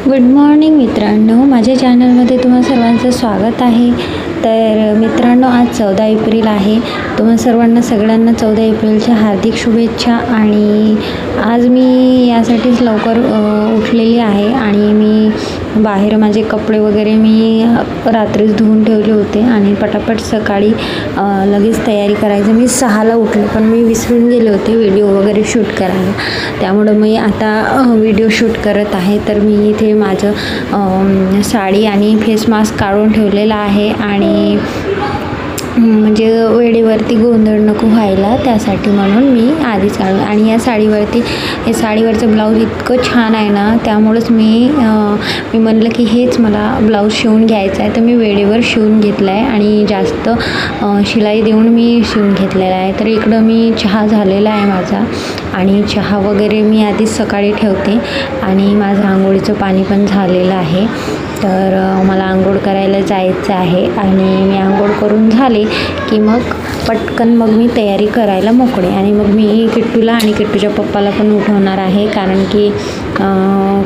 Good morning मित्रांनो, माझ्या चॅनलमध्ये तुम्हा सर्वांचं स्वागत आहे. तर मित्रांनो, आज 14 एप्रिल आहे. तुम्हा सगळ्यांना 14 एप्रिलच्या हार्दिक शुभेच्छा. आणि आज मी यासाठीच लवकर उठलेली आहे आणि मी बाहेर माझे कपडे वगैरे मी रात्रीच धुवून ठेवले होते आणि पटापट सकाळी लगेच तयारी करायचं. मी 6ला उठले, पण मी विसरून गेले होते व्हिडिओ वगैरे शूट करायला. त्यामुळं मी आता व्हिडिओ शूट करत आहे. तर मी इथे माझं साडी आणि फेस मास्क काढून ठेवलेला आहे आणि म्हणजे वेळेवरती गोंधळ नको व्हायला, त्यासाठी म्हणून मी आधीच काढून. आणि या साडीवरचं ब्लाऊज इतकं छान आहे ना, त्यामुळंच मी म्हणलं की हेच मला ब्लाऊज शिवून घ्यायचं आहे. तर मी वेळेवर शिवून घेतला आहे आणि जास्त शिलाई देऊन मी शिवून घेतलेला आहे. तर इकडं मी चहा झालेला आहे माझा आणि चहा वगैरे मी आधीच सकाळी ठेवते आणि माझं आंघोळीचं पाणी पण झालेलं आहे. तर मला आंघोळ करायला जायचं आहे आणि मी आंघोळ करून झाले की मग पटकन मी तयारी करायला मोकळे. आणि मग मी किट्टूला आणि किट्टूच्या पप्पाला पण उठवणार आहे, कारण की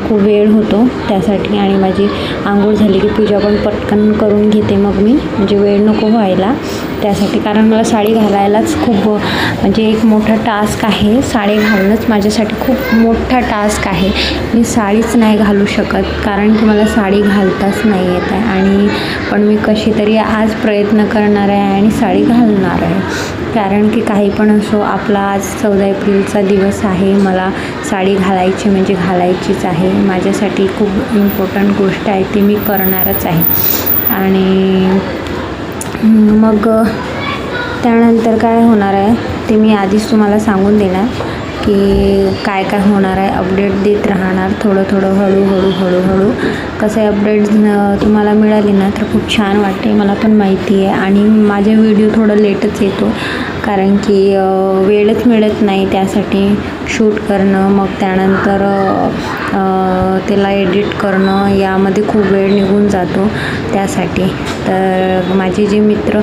खूप वेळ होतो त्यासाठी. आणि माझी आंघोळ झाली की पूजा पण पटकन करून घेते मग मी, म्हणजे वेळ नको व्हायला त्यासाठी. कारण मला साडी घालायलाच खूप म्हणजे एक मोठा टास्क आहे. साडी घालणंच माझ्यासाठी खूप मोठा टास्क आहे. मी साडीच नाही घालू शकत, कारण की मला साडी घालताच नाही येत आहे. आणि पण मी कशी तरी आज प्रयत्न करणार आहे आणि साडी घालणार आहे, कारण की काही पण असो, आपला आज 14 एप्रिलचा दिवस आहे. मला साडी घालायची म्हणजे घालायचीच आहे. माझ्यासाठी खूप इम्पॉर्टंट गोष्ट आहे, ती मी करणारच आहे. आणि मग त्यानंतर काय होणार आहे ते मी आधीच तुम्हाला सांगून देणार की काय काय होणार आहे. अपडेट देत राहणार थोडं हळूहळू. कसं आहे, अपडेट तुम्हाला मिळाली ना तर खूप छान वाटते, मला पण माहिती आहे. आणि माझे व्हिडिओ थोडं लेटच येतो, कारण की वेळच मिळत नाही त्यासाठी शूट करणं, मग त्यानंतर त्याला एडिट करणं, यामध्ये खूप वेळ निघून जातो त्यासाठी. तर माझे जे मित्र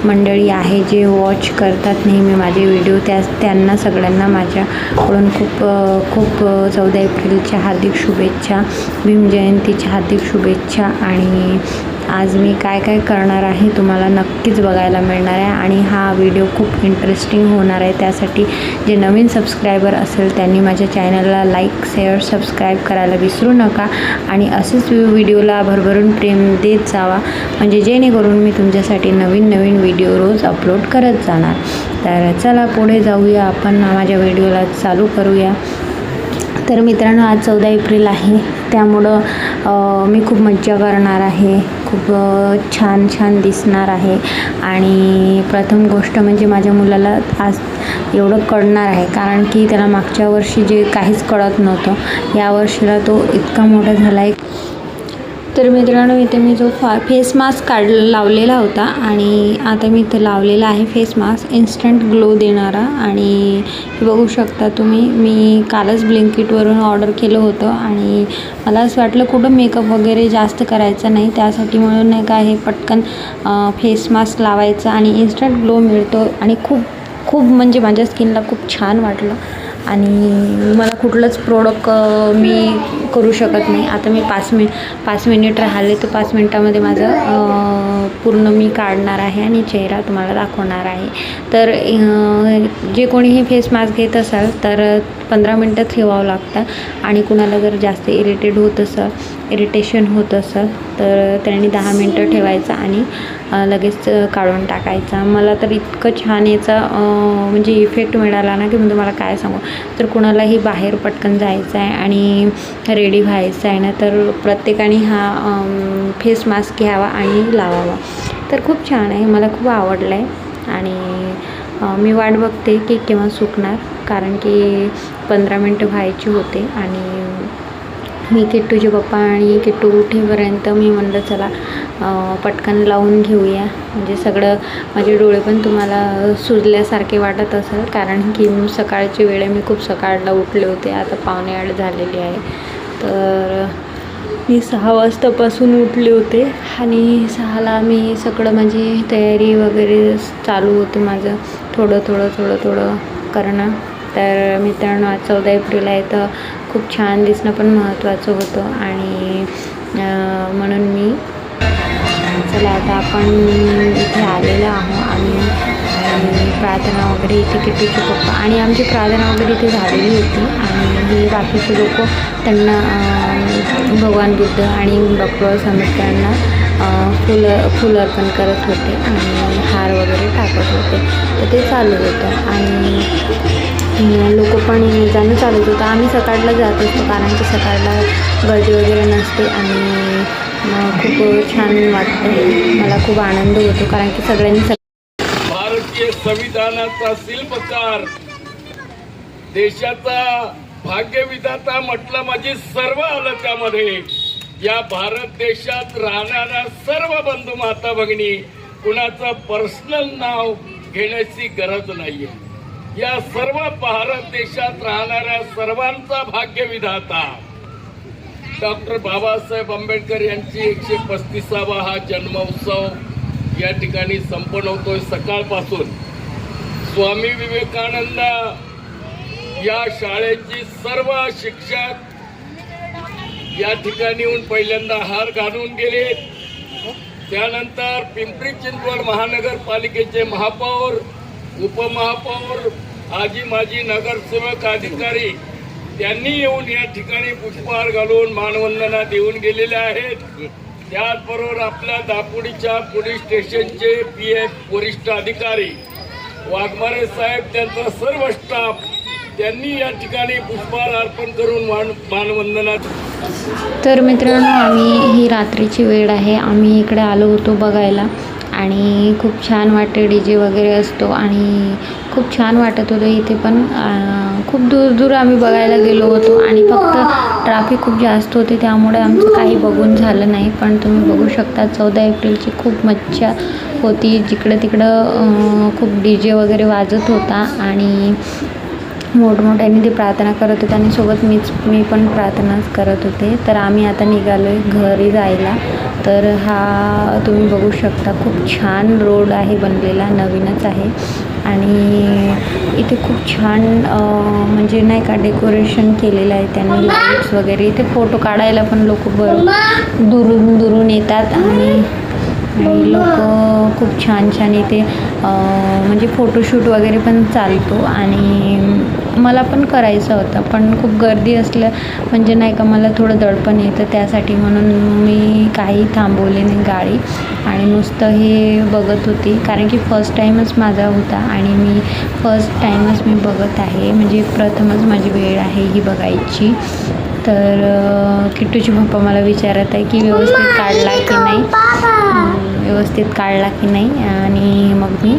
मंडळी आहे, जे वॉच करतात नेहमी माझे व्हिडिओ, त्यांना सगळ्यांना माझ्याकडून खूप 14 एप्रिलच्या हार्दिक शुभेच्छा, भीम जयंतीच्या हार्दिक शुभेच्छा. आणि आज मी काय काय करणार आहे तुम्हाला नक्कीच बघायला मिळणार आहे. आणि हा व्हिडिओ खूप इंटरेस्टिंग होणार आहे, त्यासाठी जे नवीन सबस्क्रायबर असेल त्यांनी माझ्या चॅनलला लाईक, शेअर, सबस्क्राईब करायला विसरू नका. आणि असेच व्हिडिओला भरभरून प्रेम देत जावा, म्हणजे जेणेकरून मी तुमच्यासाठी नवीन व्हिडिओ रोज अपलोड करत जाणार. तर चला पुढे जाऊया, आपण माझ्या व्हिडिओला चालू करूया. तर मित्रांनो, आज 14 एप्रिल आहे, त्यामुळं मी खूप मज्जा करणार आहे, खूप छान दिसणार आहे. आणि प्रथम गोष्ट म्हणजे माझ्या मुलाला आज एवढं कळणार आहे, कारण की त्याला मागच्या वर्षी जे काहीच कळत नव्हतं, या वर्षीला तो इतका मोठा झाला आहे. तर मित्रांनो, इथे मी जो फेस मास्क लावलेला होता आणि आता मी इथे लावलेला आहे फेस मास्क, इन्स्टंट ग्लो देणारा. आणि बघू शकता तुम्ही, मी कालच ब्लिंकिटवरून ऑर्डर केलं होतं आणि मला असं वाटलं कुठं मेकअप वगैरे जास्त करायचा नाही, त्यासाठी म्हणून नाही का हे पटकन फेस मास्क लावायचं आणि इन्स्टंट ग्लो मिळतो. आणि खूप म्हणजे माझ्या स्किनला खूप छान वाटलं. आणि मला कुठलंच प्रोडक्ट मी करू शकत नाही. आता मी 5 मिनिट राहिले, तर 5 मिनटामध्ये माझं पूर्ण मी काढणार आहे आणि चेहरा तुम्हाला दाखवणार आहे. तर जे कोणी हे फेस मास्क घेत असाल तर 15 मिनटं ठेवावं लागतं. आणि कुणाला जर जास्त इरिटेशन होत असेल तर त्यांनी 10 मिनटं ठेवायचं आणि लगेच काढून टाकायचा. मला तर इतकं छान याचा म्हणजे इफेक्ट मिळाला ना की म्हणजे मला काय सांगू. तर कुणालाही बाहेर पटकन जायचं आहे आणि रेडी व्हायचं आहे ना, तर प्रत्येकाने हा फेस मास्क घ्यावा आणि लावावा. तर खूप छान आहे, मला खूप आवडलं आहे. आणि मी वाट बघते की केव्हा सुकणार, कारण की 15 मिनटं व्हायची होते. आणि मी किट्टूचे पप्पा आणि किट्टू उठेपर्यंत मी म्हणलं चला पटकन लावून घेऊया, म्हणजे सगळं माझे डोळे पण तुम्हाला सुजल्यासारखे वाटत असेल, कारण की सकाळची वेळ मी खूप सकाळला उठले होते. आता 7:45 झालेली आहे. तर मी 6 वाजतापासून उठले होते आणि 6ला मी सगळं माझी तयारी वगैरे चालू होतं माझं, थोडं करणं. तर मित्रांनो आज 14 एप्रिल आहे तर खूप छान दिसणं पण महत्त्वाचं होतं आणि म्हणून मी चला आता आपण इथे आलेलो आहोत आणि प्रार्थना वगैरे इथे किट्टूचे पप्पा आणि आमची प्रार्थना वगैरे इथे झालेली होती आणि हे बाकीचे लोक त्यांना भगवान बुद्ध आणि डॉक्टर आंबेडकरांना फुलं अर्पण करत होते आणि हार वगैरे टाकत होते तर ते चालू होतं आणि लोक पण जाणं चालत होतं. आम्ही सकाळला जात असतो कारण की सकाळला गर्दी वगैरे नसते आणि खूप छान वाटतं. मला खूप आनंद होतो कारण की सगळ्यांनी भारतीय संविधानाचा शिल्पकार देशाचा भाग्यविधाता म्हटलं म्हणजे सर्व आलं त्यामध्ये. या भारत देशात राहणाऱ्या सर्व बंधू माता भगिनी कुणाचं पर्सनल नाव घेण्याची गरज नाहीये. या सर्व भारत देशात राहणाऱ्या सर्वांचा भाग्यविधाता डॉक्टर बाबासाहेब आंबेडकर यांची 135वा हा जन्मोत्सव या ठिकाणी संपन्न होतोय. सकाळपासून स्वामी विवेकानंद या शाळेची सर्व शिक्षक या ठिकाणी येऊन पहिल्यांदा हार घालून गेले. त्यानंतर पिंपरी चिंचवड महानगरपालिकेचे महापौर, उपमहापौर, माजी नगरसेवक, अधिकारी त्यांनी येऊन या ठिकाणी पुष्पहार घालून मानवंदना देऊन गेलेले आहेत. त्याचबरोबर आपल्या दापोलीच्या पोलीस स्टेशनचे PF वरिष्ठ अधिकारी वाघमारे साहेब, त्यांचा सर्व स्टाफ त्यांनी या ठिकाणी पुष्पहार अर्पण करून मानवंदना. तर मित्रांनो आम्ही ही रात्रीची वेळ आहे, आम्ही इकडे आलो होतो बघायला आणि खूप छान वाटते. DJ वगैरे असतो आणि खूप छान वाटत होतं इथे पण. खूप दूर आम्ही बघायला गेलो होतो आणि फक्त ट्रॅफिक खूप जास्त होते त्यामुळे आमचं काही बघून झालं नाही. पण तुम्ही बघू शकता 14 एप्रिलची खूप मज्जा होती. जिकडं तिकडं खूप DJ वगैरे वाजत होता आणि मोठमोठ्याने ते प्रार्थना करत होते आणि सोबत मी पण प्रार्थनाच करत होते. तर आम्ही आता निघालो आहे घरी जायला. तर हा तुम्ही बघू शकता खूप छान रोड आहे बनलेला, नवीनच आहे आणि इथे खूप छान म्हणजे नाही का डेकोरेशन केलेलं आहे त्यांनी, लाईट्स वगैरे. इथे फोटो काढायला पण लोक दुरून येतात आणि लोक खूप छान इथे म्हणजे फोटोशूट वगैरे पण चालतो आणि मला पण करायचं होतं पण खूप गर्दी असलं म्हणजे नाही का मला थोडं दडपण येतं त्यासाठी म्हणून मी काही थांबवले नाही गाडी आणि नुसतं हे बघत होती कारण की फर्स्ट टाईमच माझा होता आणि मी फर्स्ट टाईमच मी बघत आहे म्हणजे प्रथमच माझी वेळ आहे ही बघायची. तर किट्टूचे पप्पा मला विचारत आहे की व्यवस्थित काढला की नाही आणि मग मी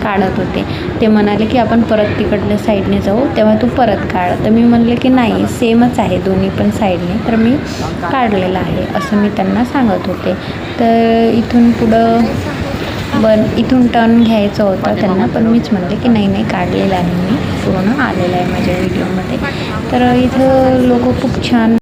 काढत होते. ते म्हणाले की आपण परत तिकडल्या साईडने जाऊ तेव्हा तू परत काढ. तर मी म्हणले की नाही सेमच आहे दोन्ही पण साईडने, तर मी काढलेलं आहे असं मी त्यांना सांगत होते. तर इथून पुढं इथून टर्न घ्यायचं होतं त्यांना पण मीच म्हणले की नाही काढलेलं आहे मी, पूर्ण आलेलं आहे माझ्या व्हिडिओमध्ये. तर इथं लोक खूप छान